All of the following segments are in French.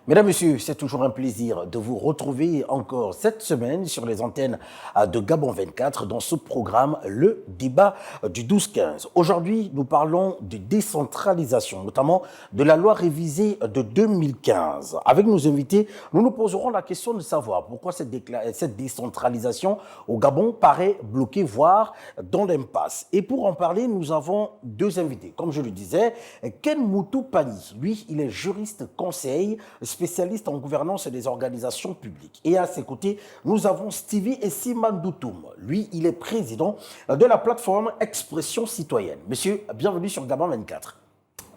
Mesdames, Messieurs, c'est toujours un plaisir de vous retrouver encore cette semaine sur les antennes de Gabon 24 dans ce programme, le débat du 12-15. Aujourd'hui, nous parlons de décentralisation, notamment de la loi révisée de 2015. Avec nos invités, nous nous poserons la question de savoir pourquoi cette décentralisation au Gabon paraît bloquée, voire dans l'impasse. Et pour en parler, nous avons deux invités. Comme je le disais, Ken Moutou Pani, lui, il est juriste conseil, spécialiste en gouvernance des organisations publiques. Et à ses côtés, nous avons Stevie Essimandoutoum. Lui, il est président de la plateforme Expression Citoyenne. Monsieur, bienvenue sur Gabon 24.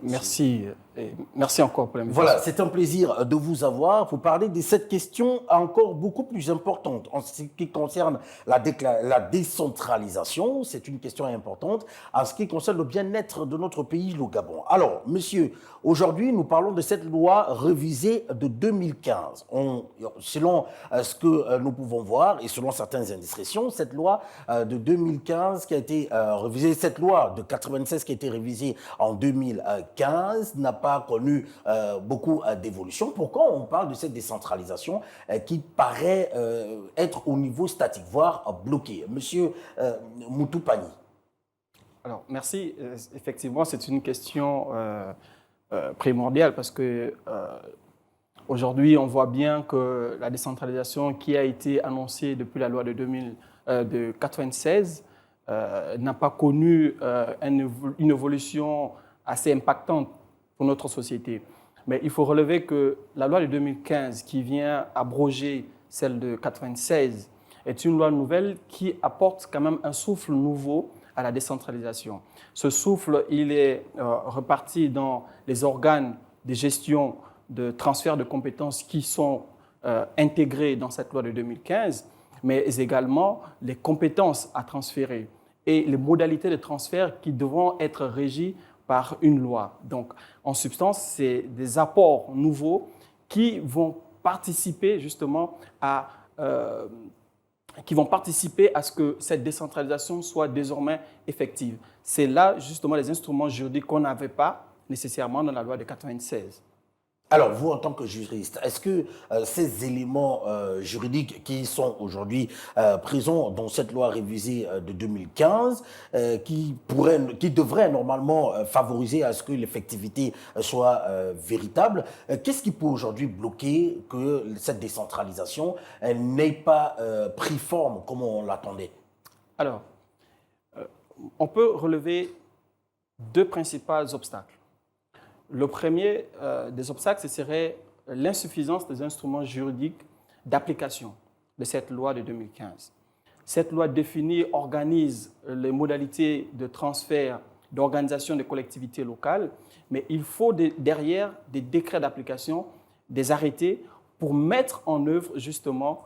Merci. Et merci encore pour l'invitation. Voilà, c'est un plaisir de vous avoir pour parler de cette question encore beaucoup plus importante en ce qui concerne la décentralisation. C'est une question importante en ce qui concerne le bien-être de notre pays, le Gabon. Alors, monsieur, aujourd'hui, nous parlons de cette loi révisée de 2015. Selon ce que nous pouvons voir et selon certaines indiscrétions, cette loi de 2015 qui a été révisée, cette loi de 96 qui a été révisée en 2015 n'a pas connu beaucoup d'évolution. Pourquoi on parle de cette décentralisation qui paraît être au niveau statique, voire bloqué? Monsieur Moutou Pani. Alors, merci. Effectivement, c'est une question primordiale parce que aujourd'hui, on voit bien que la décentralisation qui a été annoncée depuis la loi de 1996 n'a pas connu une évolution assez impactante pour notre société. Mais il faut relever que la loi de 2015 qui vient abroger celle de 96 est une loi nouvelle qui apporte quand même un souffle nouveau à la décentralisation. Ce souffle, il est reparti dans les organes de gestion de transfert de compétences qui sont intégrés dans cette loi de 2015, mais également les compétences à transférer et les modalités de transfert qui devront être régies par une loi. Donc, en substance, c'est des apports nouveaux qui vont participer justement à ce que cette décentralisation soit désormais effective. C'est là justement les instruments juridiques qu'on n'avait pas nécessairement dans la loi de 96. Alors, vous, en tant que juriste, est-ce que ces éléments juridiques qui sont aujourd'hui présents dans cette loi révisée de 2015, qui devraient normalement favoriser à ce que l'effectivité soit véritable, qu'est-ce qui peut aujourd'hui bloquer que cette décentralisation n'ait pas pris forme comme on l'attendait? Alors, on peut relever deux principaux obstacles. Le premier des obstacles, ce serait l'insuffisance des instruments juridiques d'application de cette loi de 2015. Cette loi définit, organise les modalités de transfert, d'organisation des collectivités locales, mais il faut derrière des décrets d'application, des arrêtés pour mettre en œuvre justement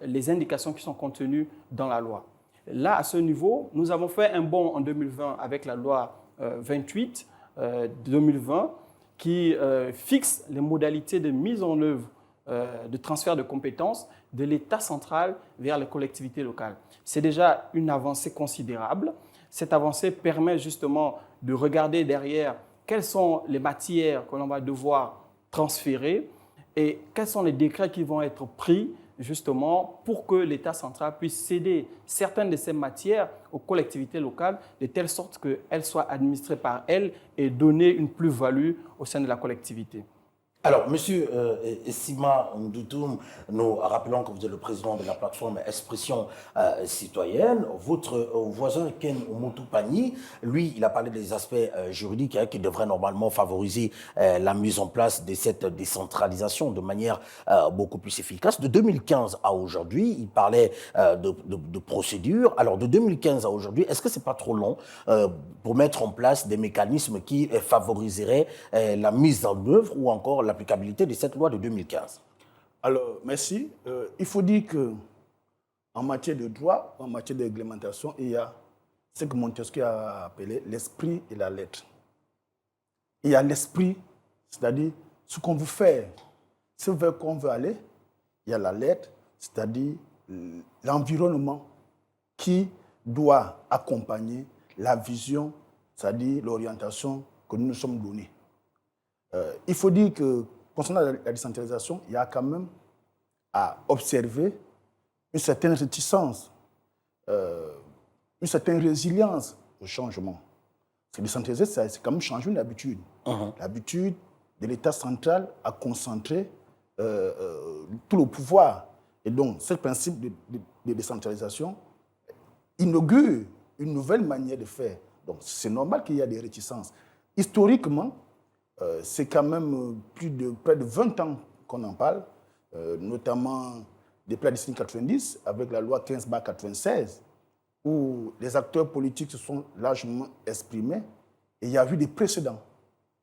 les indications qui sont contenues dans la loi. Là, à ce niveau, nous avons fait un bond en 2020 avec la loi 28 2020 qui fixe les modalités de mise en œuvre de transfert de compétences de l'État central vers les collectivités locales. C'est déjà une avancée considérable. Cette avancée permet justement de regarder derrière quelles sont les matières que l'on va devoir transférer et quels sont les décrets qui vont être pris justement pour que l'État central puisse céder certaines de ces matières aux collectivités locales de telle sorte qu'elles soient administrées par elles et donner une plus-value au sein de la collectivité. Alors, monsieur Sima Ndoutoum, nous rappelons que vous êtes le président de la plateforme Expression Citoyenne. Votre voisin Ken Moutou Pani, lui, il a parlé des aspects juridiques qui devraient normalement favoriser la mise en place de cette décentralisation de manière beaucoup plus efficace. De 2015 à aujourd'hui, il parlait de procédures. Alors, de 2015 à aujourd'hui, est-ce que c'est pas trop long pour mettre en place des mécanismes qui favoriseraient la mise en œuvre ou encore l'applicabilité de cette loi de 2015? Alors, merci. Il faut dire qu'en matière de droit, en matière de réglementation, il y a ce que Montesquieu a appelé l'esprit et la lettre. Il y a l'esprit, c'est-à-dire ce qu'on veut faire, ce vers quoi on veut aller. Il y a la lettre, c'est-à-dire l'environnement qui doit accompagner la vision, c'est-à-dire l'orientation que nous nous sommes donnée. Il faut dire que concernant la décentralisation, il y a quand même à observer une certaine réticence, une certaine résilience au changement. Parce que décentraliser, c'est quand même changer une habitude. L'habitude de l'État central à concentrer tout le pouvoir. Et donc, ce principe de décentralisation inaugure une nouvelle manière de faire. Donc, c'est normal qu'il y ait des réticences. Historiquement, c'est quand même près de 20 ans qu'on en parle, notamment depuis la décennie 90, avec la loi 15/96, où les acteurs politiques se sont largement exprimés et il y a eu des précédents.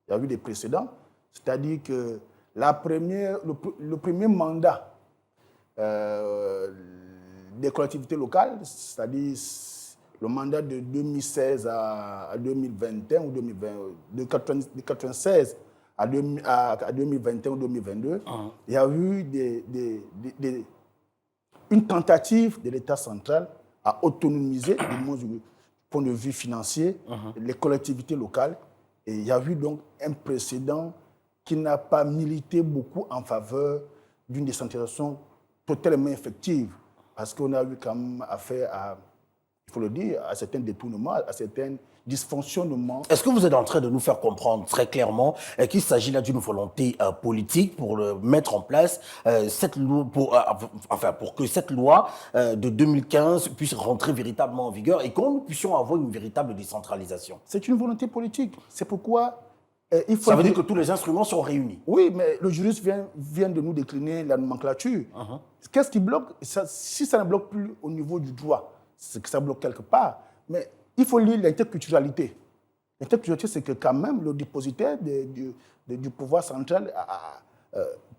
Il y a eu des précédents, c'est-à-dire que le premier mandat des collectivités locales, c'est-à-dire le mandat de 2016 à 2021 ou 2020, de 1996 à 2021 ou 2022, il y a eu une tentative de l'État central à autonomiser, du point de vue financier, les collectivités locales. Et il y a eu donc un précédent qui n'a pas milité beaucoup en faveur d'une décentralisation totalement effective. Parce qu'on a eu quand même affaire à, il faut le dire, à certains détournements, à certains dysfonctionnements. Est-ce que vous êtes en train de nous faire comprendre très clairement qu'il s'agit là d'une volonté politique pour mettre en place cette loi, pour que cette loi de 2015 puisse rentrer véritablement en vigueur et que nous puissions avoir une véritable décentralisation? C'est une volonté politique. C'est pourquoi il faut... Ça veut dire que tous les instruments sont réunis. Oui, mais le juriste vient de nous décliner la nomenclature. Qu'est-ce qui bloque? Si ça ne bloque plus au niveau du droit, c'est que ça bloque quelque part. Mais il faut lire l'interculturalité. L'interculturalité, c'est que quand même le dépositaire du pouvoir central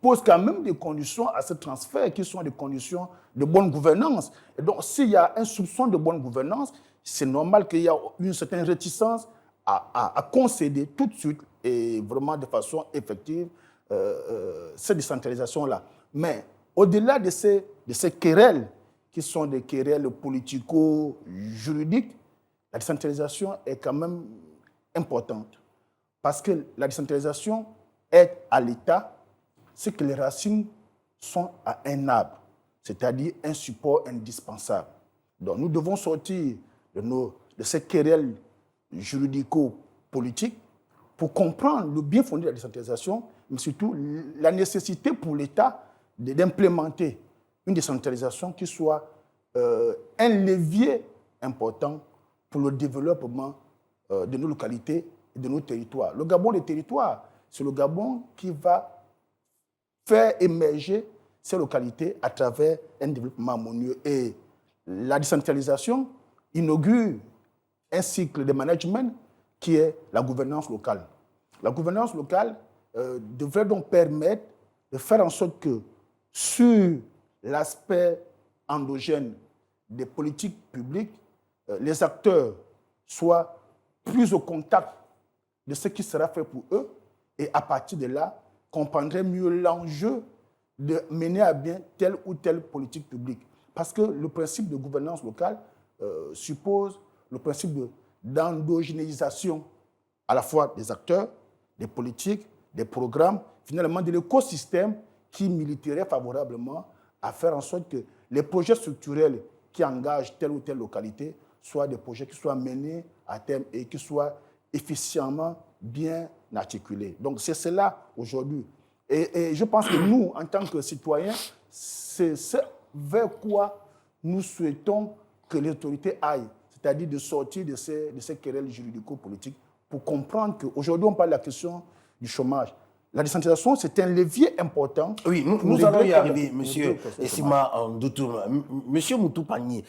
pose quand même des conditions à ce transfert qui sont des conditions de bonne gouvernance. Et donc, s'il y a un soupçon de bonne gouvernance, c'est normal qu'il y ait une certaine réticence à concéder tout de suite et vraiment de façon effective cette décentralisation-là. Mais au-delà de ces querelles, qui sont des querelles politico-juridiques, la décentralisation est quand même importante. Parce que la décentralisation aide à l'État ce que les racines sont à un arbre, c'est-à-dire un support indispensable. Donc nous devons sortir de ces querelles juridico-politiques pour comprendre le bien fondé de la décentralisation, mais surtout la nécessité pour l'État d'implémenter une décentralisation qui soit un levier important pour le développement de nos localités et de nos territoires. Le Gabon des territoires, c'est le Gabon qui va faire émerger ces localités à travers un développement harmonieux. Et la décentralisation inaugure un cycle de management qui est la gouvernance locale. La gouvernance locale devrait donc permettre de faire en sorte que sur l'aspect endogène des politiques publiques, les acteurs soient plus au contact de ce qui sera fait pour eux et à partir de là, comprendraient mieux l'enjeu de mener à bien telle ou telle politique publique. Parce que le principe de gouvernance locale suppose le principe d'endogénéisation à la fois des acteurs, des politiques, des programmes, finalement de l'écosystème qui militerait favorablement à faire en sorte que les projets structurels qui engagent telle ou telle localité soient des projets qui soient menés à terme et qui soient efficiemment bien articulés. Donc c'est cela aujourd'hui. Et je pense que nous, en tant que citoyens, c'est ce vers quoi nous souhaitons que les autorités aillent, c'est-à-dire de sortir de ces querelles juridico-politiques pour comprendre qu'aujourd'hui, on parle de la question du chômage. La décentralisation, c'est un levier important. Oui, nous allons y arriver, monsieur Essima Ndoutoum. Monsieur Moutou Pagny,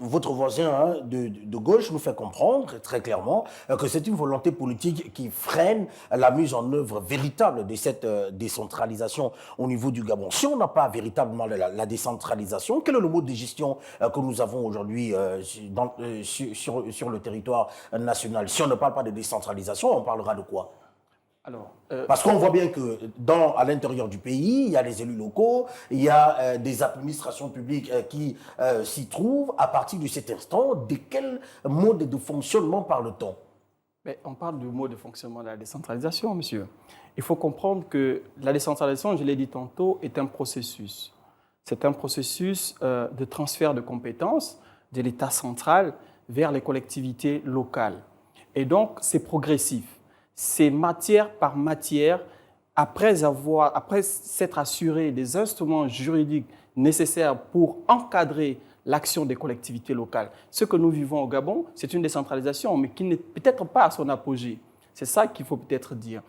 votre voisin de gauche nous fait comprendre très clairement que c'est une volonté politique qui freine la mise en œuvre véritable de cette décentralisation au niveau du Gabon. Si on n'a pas véritablement la décentralisation, quel est le mode de gestion que nous avons aujourd'hui sur le territoire national? Si on ne parle pas de décentralisation, on parlera de quoi? Alors, parce qu'on voit bien que à l'intérieur du pays, il y a les élus locaux, il y a des administrations publiques qui s'y trouvent. À partir de cet instant, de quel mode de fonctionnement parle-t-on? Mais on parle du mode de fonctionnement de la décentralisation, monsieur. Il faut comprendre que la décentralisation, je l'ai dit tantôt, est un processus. C'est un processus de transfert de compétences de l'État central vers les collectivités locales. Et donc, c'est progressif. C'est matière par matière, après s'être assuré des instruments juridiques nécessaires pour encadrer l'action des collectivités locales. Ce que nous vivons au Gabon, c'est une décentralisation, mais qui n'est peut-être pas à son apogée. C'est ça qu'il faut peut-être dire.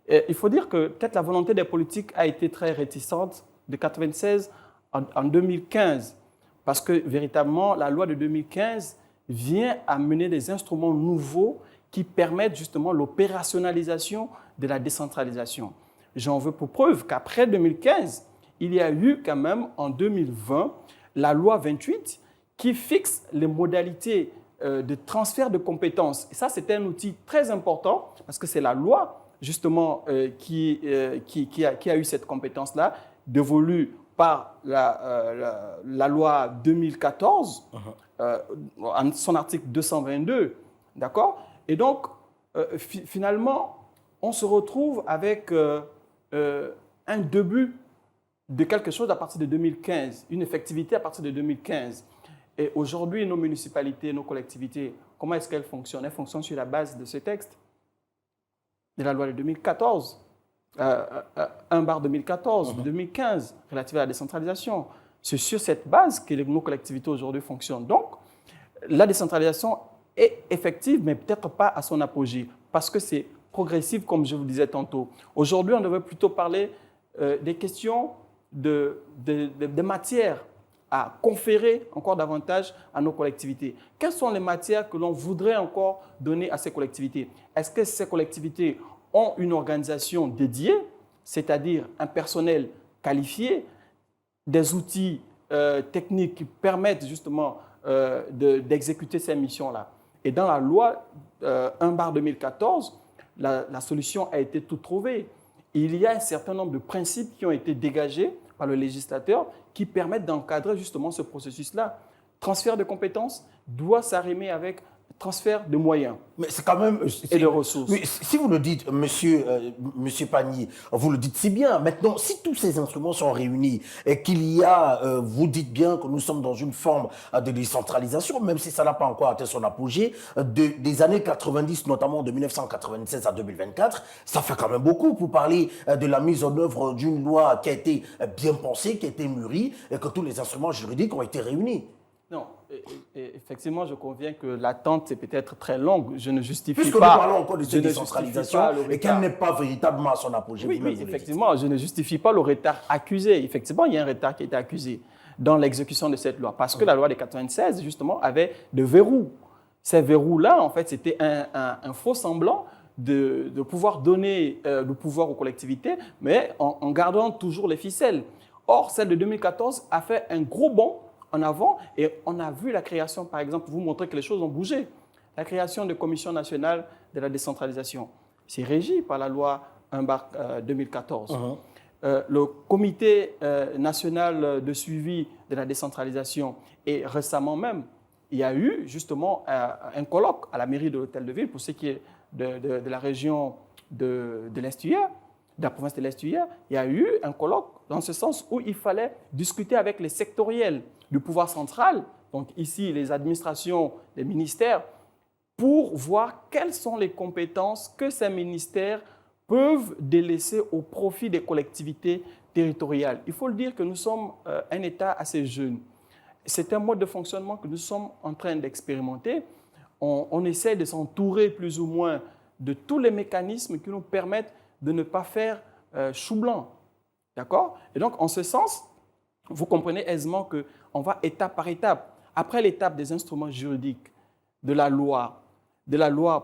Et il faut dire que peut-être la volonté des politiques a été très réticente de 1996 en 2015, parce que véritablement, la loi de 2015 vient amener des instruments nouveaux qui permettent justement l'opérationnalisation de la décentralisation. J'en veux pour preuve qu'après 2015, il y a eu quand même en 2020 la loi 28 qui fixe les modalités de transfert de compétences. Et ça, c'était un outil très important parce que c'est la loi justement qui a eu cette compétence-là, dévolue par la loi 2014, en son article 222, d'accord? Et donc, finalement, on se retrouve avec un début de quelque chose à partir de 2015, une effectivité à partir de 2015. Et aujourd'hui, nos municipalités, nos collectivités, comment est-ce qu'elles fonctionnent? Elles fonctionnent sur la base de ce texte, de la loi de 2014. 1/2014, de 2015, relative à la décentralisation. C'est sur cette base que nos collectivités aujourd'hui fonctionnent. Donc, la décentralisation est effective, mais peut-être pas à son apogée, parce que c'est progressif, comme je vous disais tantôt. Aujourd'hui, on devrait plutôt parler des questions de matières à conférer encore davantage à nos collectivités. Quelles sont les matières que l'on voudrait encore donner à ces collectivités? Est-ce que ces collectivités ont une organisation dédiée, c'est-à-dire un personnel qualifié, des outils techniques qui permettent justement d'exécuter ces missions-là? Et dans la loi 1/2014, la solution a été toute trouvée. Il y a un certain nombre de principes qui ont été dégagés par le législateur qui permettent d'encadrer justement ce processus-là. Transfert de compétences doit s'arrimer avec transfert de moyens. Mais c'est quand même... Et de ressources. Oui, si vous le dites, monsieur Pagny, vous le dites si bien. Maintenant, si tous ces instruments sont réunis et qu'il y a, vous dites bien que nous sommes dans une forme de décentralisation, même si ça n'a pas encore atteint son apogée, des années 90, notamment de 1996 à 2024, ça fait quand même beaucoup pour parler de la mise en œuvre d'une loi qui a été bien pensée, qui a été mûrie et que tous les instruments juridiques ont été réunis. Non, effectivement, je conviens que l'attente est peut-être très longue. Je ne justifie Puisque pas... nous parlons encore de cette décentralisation et qu'elle n'est pas véritablement à son apogée. Oui, effectivement, je ne justifie pas le retard accusé. Effectivement, il y a un retard qui a été accusé dans l'exécution de cette loi parce que la loi de 1996, justement, avait des verrous. Ces verrous-là, en fait, c'était un faux semblant de pouvoir donner le pouvoir aux collectivités, mais en gardant toujours les ficelles. Or, celle de 2014 a fait un gros bond en avant, et on a vu la création, par exemple, vous montrer que les choses ont bougé. La création de commission nationale de la décentralisation, c'est régi par la loi 1/2014. Le comité national de suivi de la décentralisation, et récemment même, il y a eu justement un colloque à la mairie de l'Hôtel de Ville, pour ce qui est de la région de l'Estuaire, de la province de l'Estuaire, il y a eu un colloque dans ce sens où il fallait discuter avec les sectoriels du pouvoir central, donc ici les administrations, les ministères, pour voir quelles sont les compétences que ces ministères peuvent délaisser au profit des collectivités territoriales. Il faut le dire que nous sommes un État assez jeune. C'est un mode de fonctionnement que nous sommes en train d'expérimenter. On essaie de s'entourer plus ou moins de tous les mécanismes qui nous permettent de ne pas faire chou blanc. D'accord? Et donc, en ce sens, vous comprenez aisément qu'on va étape par étape. Après l'étape des instruments juridiques, de la loi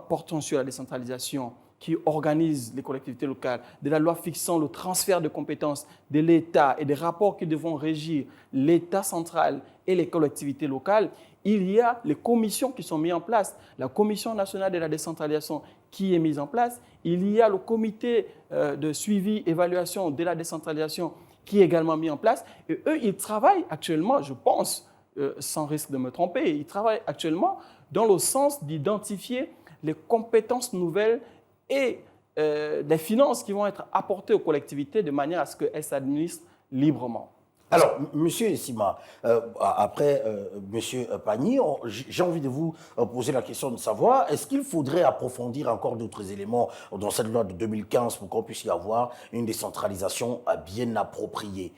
portant sur la décentralisation qui organise les collectivités locales, de la loi fixant le transfert de compétences de l'État et des rapports qui devront régir l'État central et les collectivités locales, il y a les commissions qui sont mises en place. La Commission nationale de la décentralisation qui est mise en place. Il y a le comité de suivi, évaluation de la décentralisation qui est également mis en place. Et eux, ils travaillent actuellement, je pense, sans risque de me tromper, ils travaillent actuellement dans le sens d'identifier les compétences nouvelles et des finances qui vont être apportées aux collectivités de manière à ce qu'elles s'administrent librement. Alors, Monsieur Sima, après Monsieur Pagny, j'ai envie de vous poser la question de savoir, est-ce qu'il faudrait approfondir encore d'autres éléments dans cette loi de 2015 pour qu'on puisse y avoir une décentralisation bien appropriée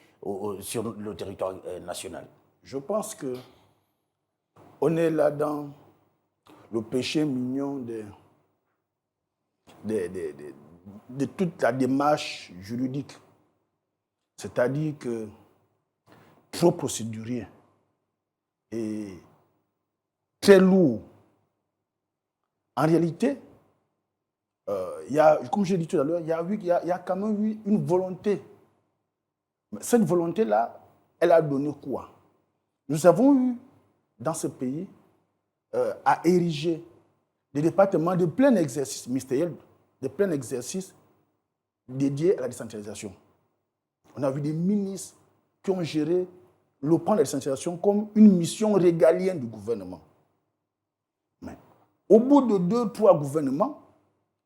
sur le territoire national? Je pense que on est là dans le péché mignon de toute la démarche juridique. C'est-à-dire que trop procédurier et très lourd. En réalité, comme j'ai dit tout à l'heure, il y a quand même eu une volonté. Cette volonté-là, elle a donné quoi? Nous avons eu, dans ce pays, à ériger des départements de plein exercice ministériel, de plein exercice dédiés à la décentralisation. On a vu des ministres qui ont géré le plan de la décentralisation comme une mission régalienne du gouvernement. Mais au bout de 2-3 gouvernements,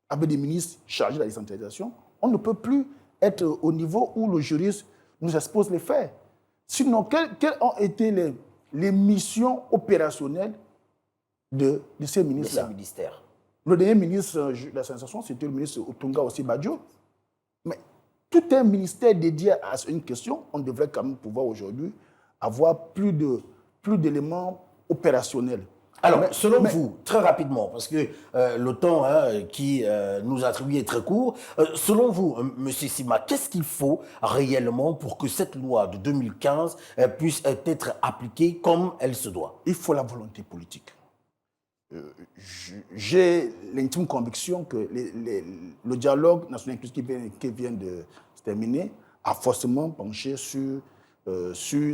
avec des ministres chargés de la décentralisation, on ne peut plus être au niveau où le juriste nous expose les faits. Sinon, quelles ont été les missions opérationnelles de ces ministres-là? Le dernier ministre de la décentralisation, c'était le ministre Otunga Osibadio. Mais tout un ministère dédié à une question, on devrait quand même pouvoir aujourd'hui avoir plus d'éléments opérationnels. Alors, selon vous, très rapidement, parce que le temps qui nous attribue est très court, selon vous, M. Sima, qu'est-ce qu'il faut réellement pour que cette loi de 2015 puisse être appliquée comme elle se doit? Il faut la volonté politique. J'ai l'intime conviction que le dialogue national qui vient de se terminer a forcément penché sur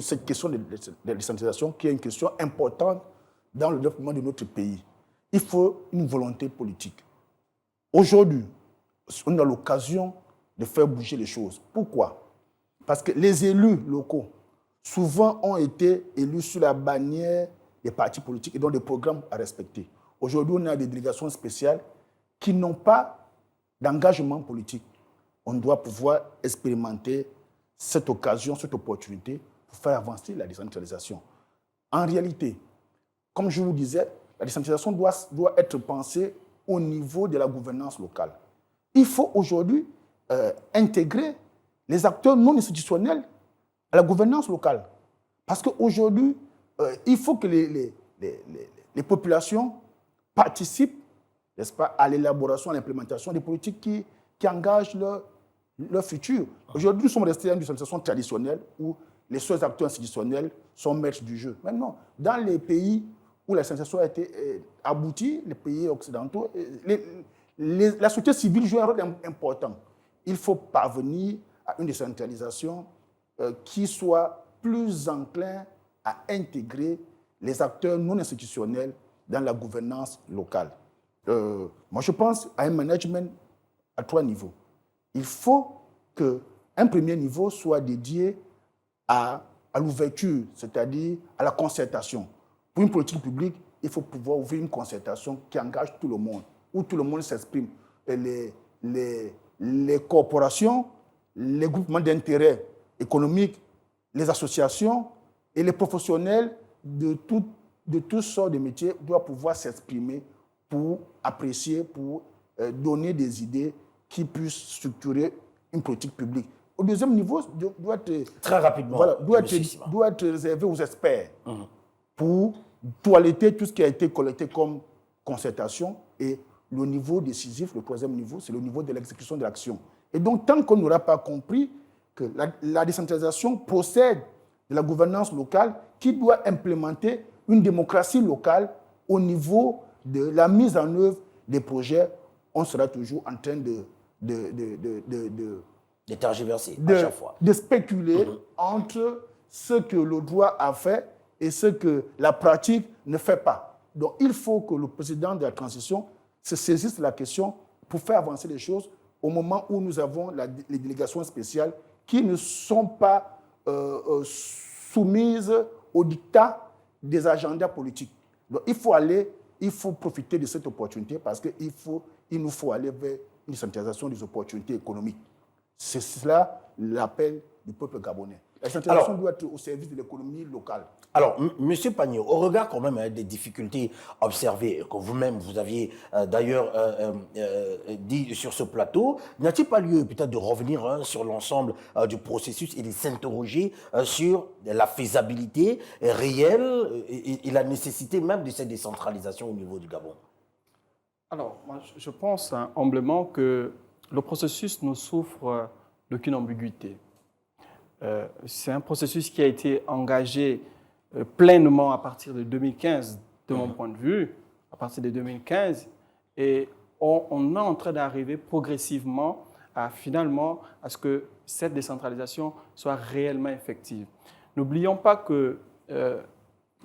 cette question de décentralisation qui est une question importante dans le développement de notre pays. Il faut une volonté politique. Aujourd'hui, on a l'occasion de faire bouger les choses. Pourquoi? Parce que les élus locaux, souvent, ont été élus sous la bannière des partis politiques et donc des programmes à respecter. Aujourd'hui, on a des délégations spéciales qui n'ont pas d'engagement politique. On doit pouvoir expérimenter cette occasion, cette opportunité pour faire avancer la décentralisation. En réalité, comme je vous disais, la décentralisation doit être pensée au niveau de la gouvernance locale. Il faut aujourd'hui intégrer les acteurs non institutionnels à la gouvernance locale. Parce qu'aujourd'hui, il faut que les populations participent, n'est-ce pas, à l'élaboration, à l'implémentation des politiques qui engagent leur futur. Aujourd'hui, nous sommes restés dans une décentralisation traditionnelle où les seuls acteurs institutionnels sont maîtres du jeu. Maintenant, dans les pays où la décentralisation a été aboutie, les pays occidentaux, la société civile joue un rôle important. Il faut parvenir à une décentralisation qui soit plus enclin à intégrer les acteurs non institutionnels dans la gouvernance locale. Moi, je pense à un management à 3 niveaux. Il faut qu'un premier niveau soit dédié à l'ouverture, c'est-à-dire à la concertation. Pour une politique publique, il faut pouvoir ouvrir une concertation qui engage tout le monde, où tout le monde s'exprime. Les corporations, les groupements d'intérêt économiques, les associations et les professionnels de toutes sortes de métiers doivent pouvoir s'exprimer pour apprécier, pour donner des idées qui puissent structurer une politique publique. Au deuxième niveau, doit être, très rapidement, doit être réservé aux experts pour toiletter tout ce qui a été collecté comme concertation. Et le niveau décisif, le troisième niveau, c'est le niveau de l'exécution de l'action. Et donc, tant qu'on n'aura pas compris que la décentralisation procède de la gouvernance locale qui doit implémenter une démocratie locale au niveau de la mise en œuvre des projets, on sera toujours en train de tergiverser à chaque fois. De spéculer entre ce que le droit a fait et ce que la pratique ne fait pas. Donc, il faut que le président de la transition se saisisse de la question pour faire avancer les choses au moment où nous avons les délégations spéciales qui ne sont pas soumises au dictat des agendas politiques. Donc, il faut aller il faut profiter de cette opportunité parce qu'il nous faut aller vers une décentralisation des opportunités économiques. C'est cela l'appel du peuple gabonais. La décentralisation doit être au service de l'économie locale. Alors, Monsieur Pagnot, au regard quand même des difficultés observées, que vous-même vous aviez d'ailleurs dit sur ce plateau, n'a-t-il pas lieu peut-être de revenir sur l'ensemble du processus et de s'interroger sur la faisabilité réelle et la nécessité même de cette décentralisation au niveau du Gabon? Alors, moi, je pense humblement que le processus ne souffre d'aucune ambiguïté. C'est un processus qui a été engagé pleinement à partir de 2015, de mon point de vue, à partir de 2015, et on est en train d'arriver progressivement finalement à ce que cette décentralisation soit réellement effective. N'oublions pas que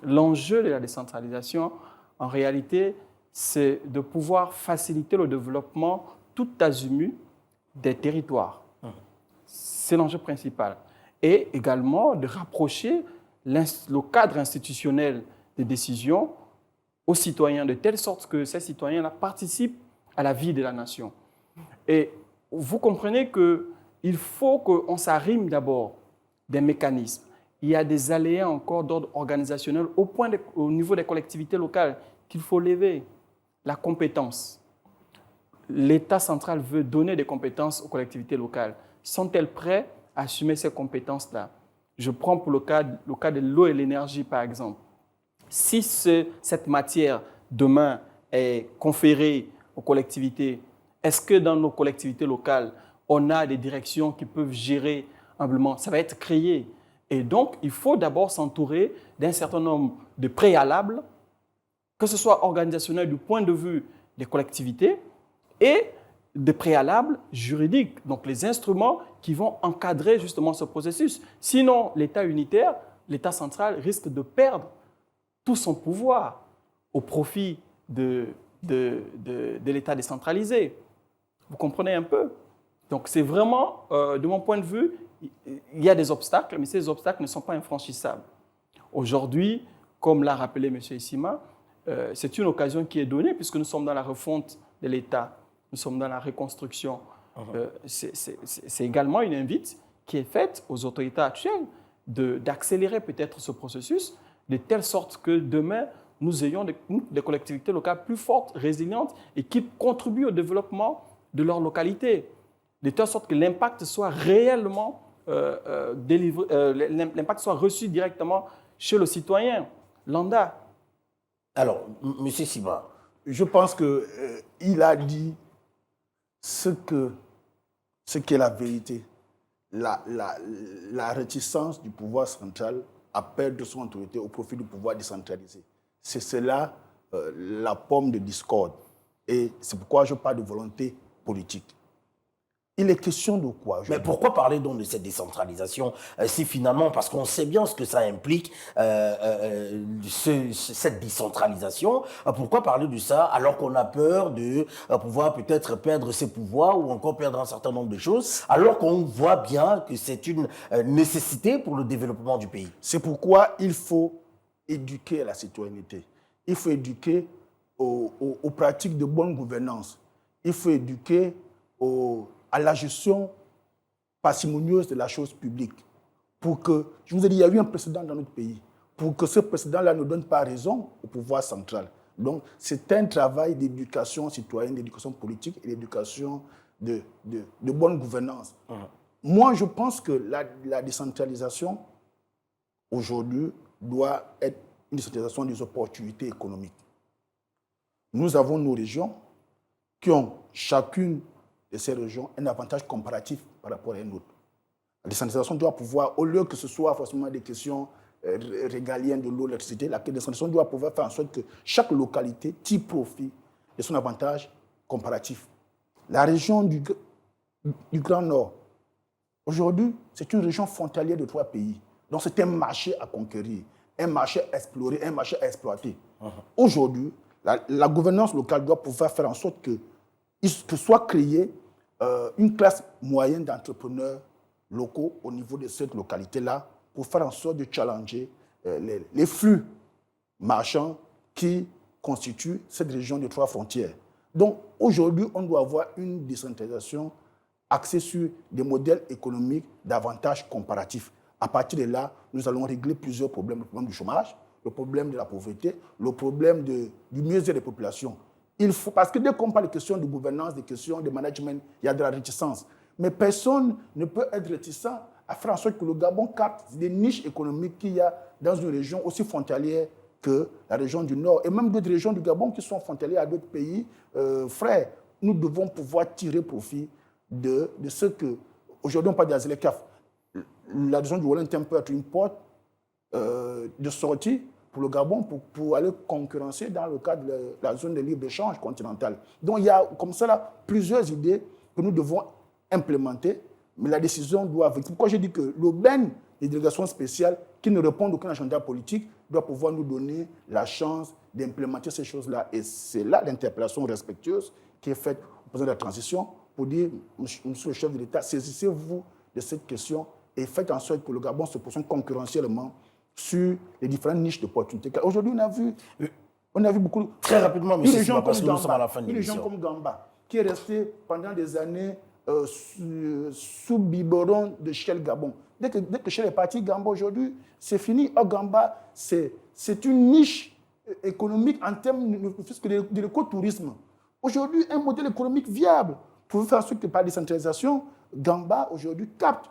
l'enjeu de la décentralisation, en réalité, c'est de pouvoir faciliter le développement tout azimut des territoires. C'est l'enjeu principal. Et également de rapprocher le cadre institutionnel des décisions aux citoyens, de telle sorte que ces citoyens-là participent à la vie de la nation. Et vous comprenez qu'il faut qu'on s'arrime d'abord des mécanismes. Il y a des aléas encore d'ordre organisationnel au niveau des collectivités locales qu'il faut lever. La compétence. L'État central veut donner des compétences aux collectivités locales. Sont-elles prêtes à assumer ces compétences-là? Je prends pour le cas de l'eau et l'énergie, par exemple. Si cette matière, demain, est conférée aux collectivités, est-ce que dans nos collectivités locales, on a des directions qui peuvent gérer humblement? Ça va être créé. Et donc, il faut d'abord s'entourer d'un certain nombre de préalables, que ce soit organisationnel du point de vue des collectivités et des préalables juridiques, donc les instruments qui vont encadrer justement ce processus. Sinon, l'État unitaire, l'État central risque de perdre tout son pouvoir au profit de l'État décentralisé. Vous comprenez un peu? Donc c'est vraiment, de mon point de vue, il y a des obstacles, mais ces obstacles ne sont pas infranchissables. Aujourd'hui, comme l'a rappelé M. Issima, c'est une occasion qui est donnée puisque nous sommes dans la refonte de l'État, nous sommes dans la reconstruction. C'est également une invite qui est faite aux autorités actuelles d'accélérer peut-être ce processus de telle sorte que demain, nous ayons des collectivités locales plus fortes, résilientes et qui contribuent au développement de leur localité, de telle sorte que l'impact soit réellement l'impact soit reçu directement chez le citoyen, lambda. Alors, M. Siba. Je pense qu'il a dit ce qu'est la vérité. La réticence du pouvoir central à perdre son autorité au profit du pouvoir décentralisé. C'est cela la pomme de discorde. Et c'est pourquoi je parle de volonté politique. Il est question de quoi? Mais pourquoi parler donc de cette décentralisation si finalement, parce qu'on sait bien ce que ça implique, cette décentralisation, pourquoi parler de ça alors qu'on a peur de pouvoir peut-être perdre ses pouvoirs ou encore perdre un certain nombre de choses, alors qu'on voit bien que c'est une nécessité pour le développement du pays? C'est pourquoi il faut éduquer à la citoyenneté. Il faut éduquer aux pratiques de bonne gouvernance. Il faut éduquer à la gestion parcimonieuse de la chose publique. Pour que, je vous ai dit, il y a eu un précédent dans notre pays. Pour que ce précédent-là ne donne pas raison au pouvoir central. Donc, c'est un travail d'éducation citoyenne, d'éducation politique et d'éducation de bonne gouvernance. Moi, je pense que la décentralisation, aujourd'hui, doit être une décentralisation des opportunités économiques. Nous avons nos régions qui ont chacune de ces régions un avantage comparatif par rapport à une autre. La décentralisation doit pouvoir, au lieu que ce soit forcément des questions régaliennes de l'eau, l'électricité, la décentralisation doit pouvoir faire en sorte que chaque localité tire profit de son avantage comparatif. La région du Grand Nord, aujourd'hui, c'est une région frontalière de 3 pays. Donc c'est un marché à conquérir, un marché à explorer, un marché à exploiter. Aujourd'hui, la gouvernance locale doit pouvoir faire en sorte que soit créée une classe moyenne d'entrepreneurs locaux au niveau de cette localité-là pour faire en sorte de challenger les flux marchands qui constitue cette région de 3 frontières. Donc aujourd'hui, on doit avoir une décentralisation axée sur des modèles économiques davantage comparatifs. À partir de là, nous allons régler plusieurs problèmes. Le problème du chômage, le problème de la pauvreté, le problème du mieux-être des populations. Parce que dès qu'on parle de questions de gouvernance, des questions de management, il y a de la réticence. Mais personne ne peut être réticent à faire en sorte que le Gabon capte des niches économiques qu'il y a dans une région aussi frontalière que la région du Nord. Et même d'autres régions du Gabon qui sont frontalières à d'autres pays frères. Nous devons pouvoir tirer profit de ce que... Aujourd'hui, on parle d'Azélekaf. La région du Wellington peut être une porte de sortie pour le Gabon pour aller concurrencer dans le cadre de la zone de libre-échange continentale. Donc il y a comme ça là, plusieurs idées que nous devons implémenter, mais la décision doit... Pourquoi j'ai dit que l'aubaine des délégations spéciales qui ne répondent à aucun agenda politique doit pouvoir nous donner la chance d'implémenter ces choses-là. Et c'est là l'interpellation respectueuse qui est faite au président de la transition pour dire, monsieur le chef de l'État, saisissez-vous de cette question et faites en sorte que le Gabon se positionne concurrentiellement sur les différentes niches d'opportunités. Aujourd'hui, on a vu beaucoup... Très rapidement, M. Simba, parce que nous sommes à la fin de l'émission. Une région comme Gamba, qui est restée pendant des années sous biberon de Shell Gabon. Dès que Shell est parti, Gamba, aujourd'hui, c'est fini. Or, Gamba, c'est une niche économique en termes de l'écotourisme. Aujourd'hui, un modèle économique viable pour faire ce que par décentralisation, Gamba, aujourd'hui, capte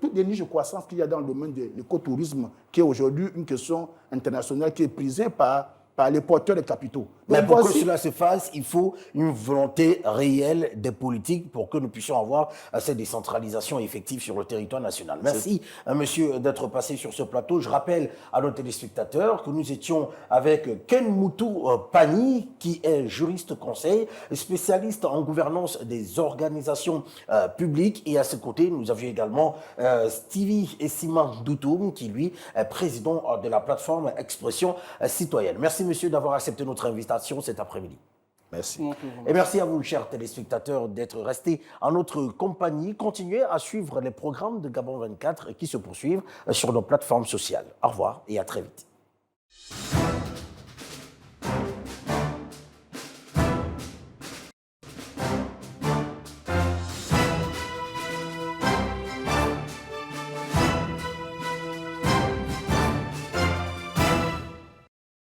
toutes les niches de croissance qu'il y a dans le domaine de l'écotourisme, qui est aujourd'hui une question internationale qui est prisée par les porteurs de capitaux. Mais pour que cela se fasse, il faut une volonté réelle des politiques pour que nous puissions avoir cette décentralisation effective sur le territoire national. Merci, monsieur, d'être passé sur ce plateau. Je rappelle à nos téléspectateurs que nous étions avec Ken Moutou Pani, qui est juriste conseil, spécialiste en gouvernance des organisations publiques. Et à ses côtés, nous avions également Stevie Essima Doutoum, qui lui est président de la plateforme Expression Citoyenne. Merci, monsieur, d'avoir accepté notre invitation cet après-midi. Merci. Et merci à vous, chers téléspectateurs, d'être restés en notre compagnie. Continuez à suivre les programmes de Gabon 24 qui se poursuivent sur nos plateformes sociales. Au revoir et à très vite.